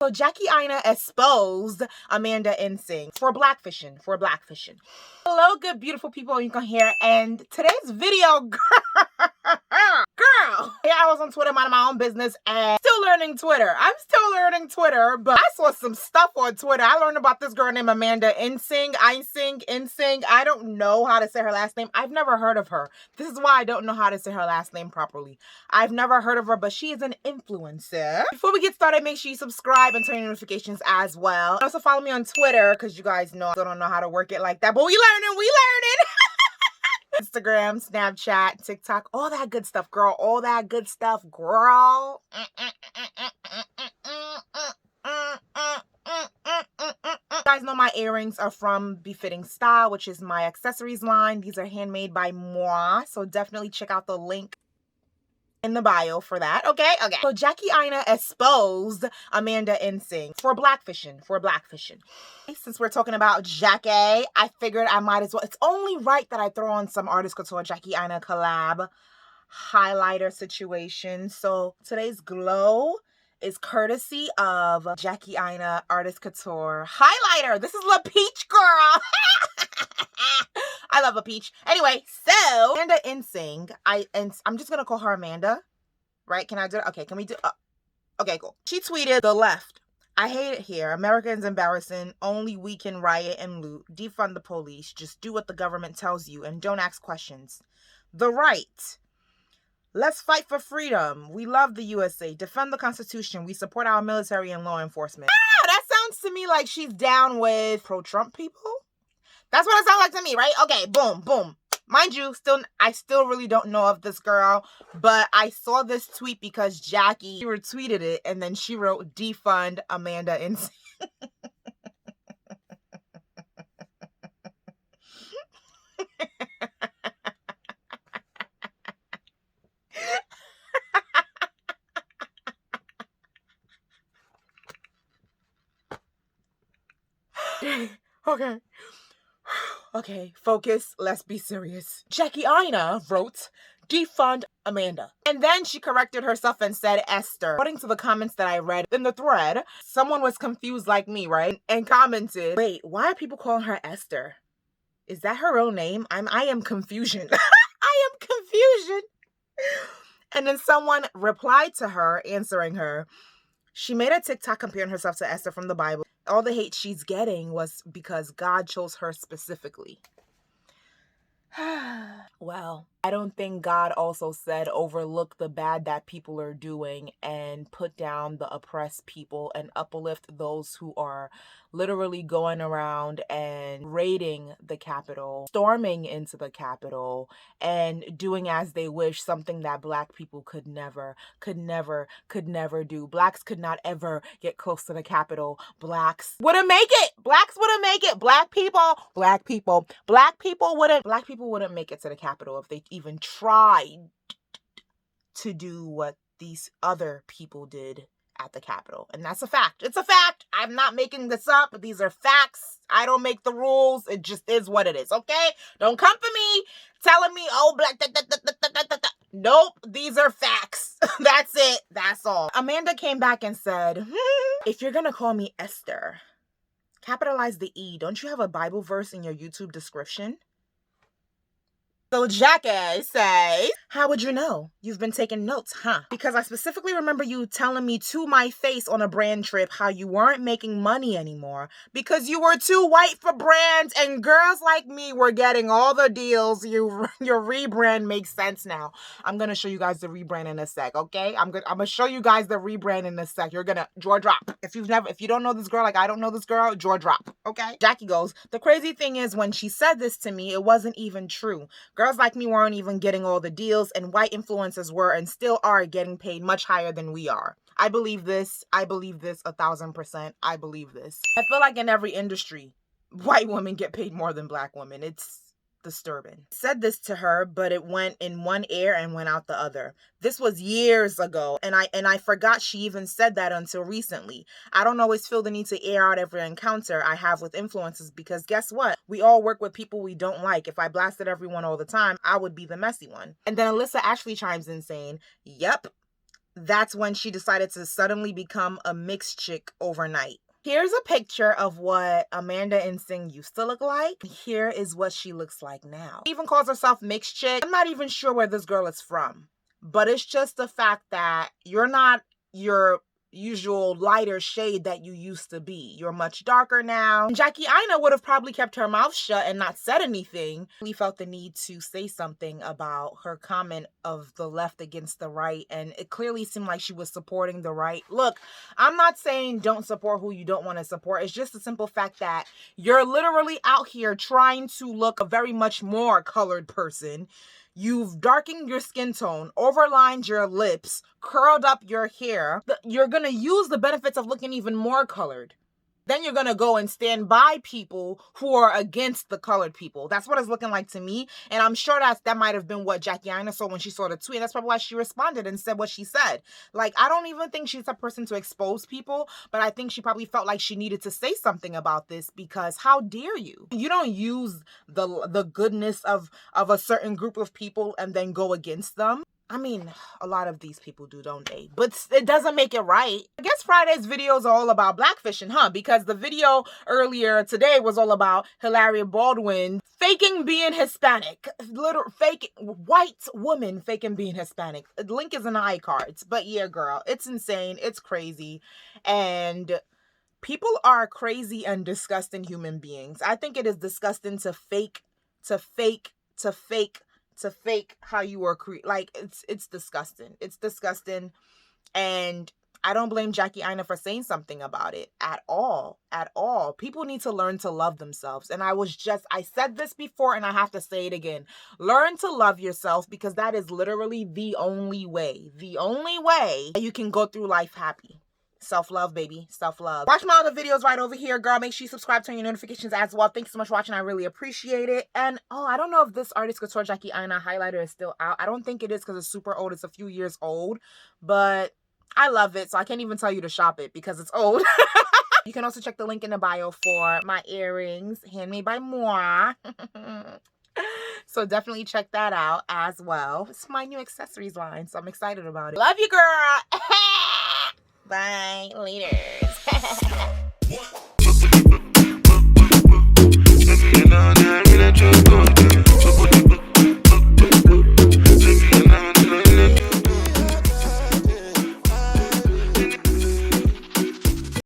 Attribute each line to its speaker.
Speaker 1: So Jackie Aina exposed Amanda Ensing for blackfishing. Hello, good, beautiful people you can hear. And today's video, girl, yeah, I was on Twitter minding my own business and still learning Twitter. I'm still learning Twitter, but I saw some stuff on Twitter. I learned about this girl named Amanda Ensing. I don't know how to say her last name. I've never heard of her. This is why I don't know how to say her last name properly. I've never heard of her, but she is an influencer. Before we get started, make sure you subscribe and turn on notifications as well. Also follow me on Twitter, because you guys know I still don't know how to work it like that, but we learning. Instagram, Snapchat, TikTok, all that good stuff, girl. All that good stuff, girl. You guys know my earrings are from Befitting Style, which is my accessories line. These are handmade by moi, so definitely check out the link in the bio for that. Okay. So Jackie Aina exposed Amanda Ensing for blackfishing. Since we're talking about Jackie, I figured I might as well. It's only right that I throw on some Artist Couture Jackie Aina collab highlighter situation. So today's glow is courtesy of Jackie Aina Artist Couture highlighter. This is La Peach, girl. I love a peach. Anyway, so Amanda Ensing, I'm just gonna call her Amanda, right? Can I do it? Okay, can we do? Okay, cool. She tweeted, "The left. I hate it here. America is embarrassing. Only we can riot and loot. Defund the police. Just do what the government tells you and don't ask questions. The right. Let's fight for freedom. We love the USA. Defend the Constitution. We support our military and law enforcement." Ah, that sounds to me like she's down with pro-Trump people. That's what it sounds like to me, right? Okay, boom. Mind you, I still really don't know of this girl, but I saw this tweet because Jackie retweeted it, and then she wrote, "Defund Amanda Ensing." Okay, focus, let's be serious. Jackie Aina wrote, "Defund Amanda." And then she corrected herself and said Esther. According to the comments that I read in the thread, someone was confused like me, right? And commented, "Wait, why are people calling her Esther? Is that her real name? I am confusion." I am confusion. And then someone replied to her, answering her. She made a TikTok comparing herself to Esther from the Bible. All the hate she's getting was because God chose her specifically. Well, I don't think God also said overlook the bad that people are doing and put down the oppressed people and uplift those who are literally going around and raiding the Capitol, storming into the Capitol, and doing as they wish, something that Black people could never do. Blacks could not ever get close to the Capitol. Blacks wouldn't make it. Black people wouldn't make it to the Capitol if they even tried to do what these other people did at the Capitol. And that's a fact. It's a fact. I'm not making this up. These are facts. I don't make the rules. It just is what it is, okay? Don't come for me telling me, oh, black, Nope, these are facts. That's it. That's all. Amanda came back and said, "If you're gonna call me Esther, capitalize the E. Don't you have a Bible verse in your YouTube description?" So Jackie says, "How would you know? You've been taking notes, huh? Because I specifically remember you telling me to my face on a brand trip how you weren't making money anymore because you were too white for brands and girls like me were getting all the deals. Your rebrand makes sense now." I'm going to show you guys the rebrand in a sec, okay? I'm going to show you guys the rebrand in a sec. You're going to jaw drop. If you don't know this girl like I don't know this girl, jaw drop, okay? Jackie goes, "The crazy thing is when she said this to me, it wasn't even true. Girls like me weren't even getting all the deals, and white influencers were and still are getting paid much higher than we are. I believe this 1,000%. I believe this. I feel like in every industry, white women get paid more than Black women. It's disturbing." Said this to her, but it went in one ear and went out the other. This was years ago, and I forgot she even said that until recently. I don't always feel the need to air out every encounter I have with influencers because guess what? We all work with people we don't like. If I blasted everyone all the time, I would be the messy one. And then Alyssa Ashley chimes in saying, "Yep, that's when she decided to suddenly become a mixed chick overnight. Here's a picture of what Amanda Ensing used to look like. Here is what she looks like now. She even calls herself mixed chick. I'm not even sure where this girl is from, but it's just the fact that you're not your usual lighter shade that you used to be. You're much darker now. Jackie Aina would have probably kept her mouth shut and not said anything. We felt the need to say something about her comment of the left against the right, and it clearly seemed like she was supporting the right. Look, I'm not saying don't support who you don't want to support. It's just the simple fact that you're literally out here trying to look a very much more colored person. You've darkened your skin tone, overlined your lips, curled up your hair. You're going to use the benefits of looking even more colored. Then you're going to go and stand by people who are against the colored people. That's what it's looking like to me. And I'm sure that might have been what Jackie Aina saw when she saw the tweet. That's probably why she responded and said what she said. Like, I don't even think she's a person to expose people, but I think she probably felt like she needed to say something about this, because how dare you? You don't use the goodness of a certain group of people and then go against them. I mean, a lot of these people do, don't they? But it doesn't make it right. I guess Friday's videos are all about blackfishing, huh? Because the video earlier today was all about Hilaria Baldwin faking being Hispanic. Fake white woman faking being Hispanic. The link is in the iCards. But yeah, girl, it's insane. It's crazy. And people are crazy and disgusting human beings. I think it is disgusting to fake how you were like, it's disgusting. It's disgusting. And I don't blame Jackie Aina for saying something about it at all. People need to learn to love themselves. And I said this before and I have to say it again. Learn to love yourself, because that is literally the only way that you can go through life happy. Self-love, baby. Self-love. Watch my other videos right over here, girl. Make sure you subscribe, turn your notifications as well. Thanks so much for watching. I really appreciate it. And, oh, I don't know if this Artist Couture Jackie Aina highlighter is still out. I don't think it is, because it's super old. It's a few years old. But I love it, so I can't even tell you to shop it because it's old. You can also check the link in the bio for my earrings, handmade by moi. So definitely check that out as well. It's my new accessories line, so I'm excited about it. Love you, girl. Bye. Later.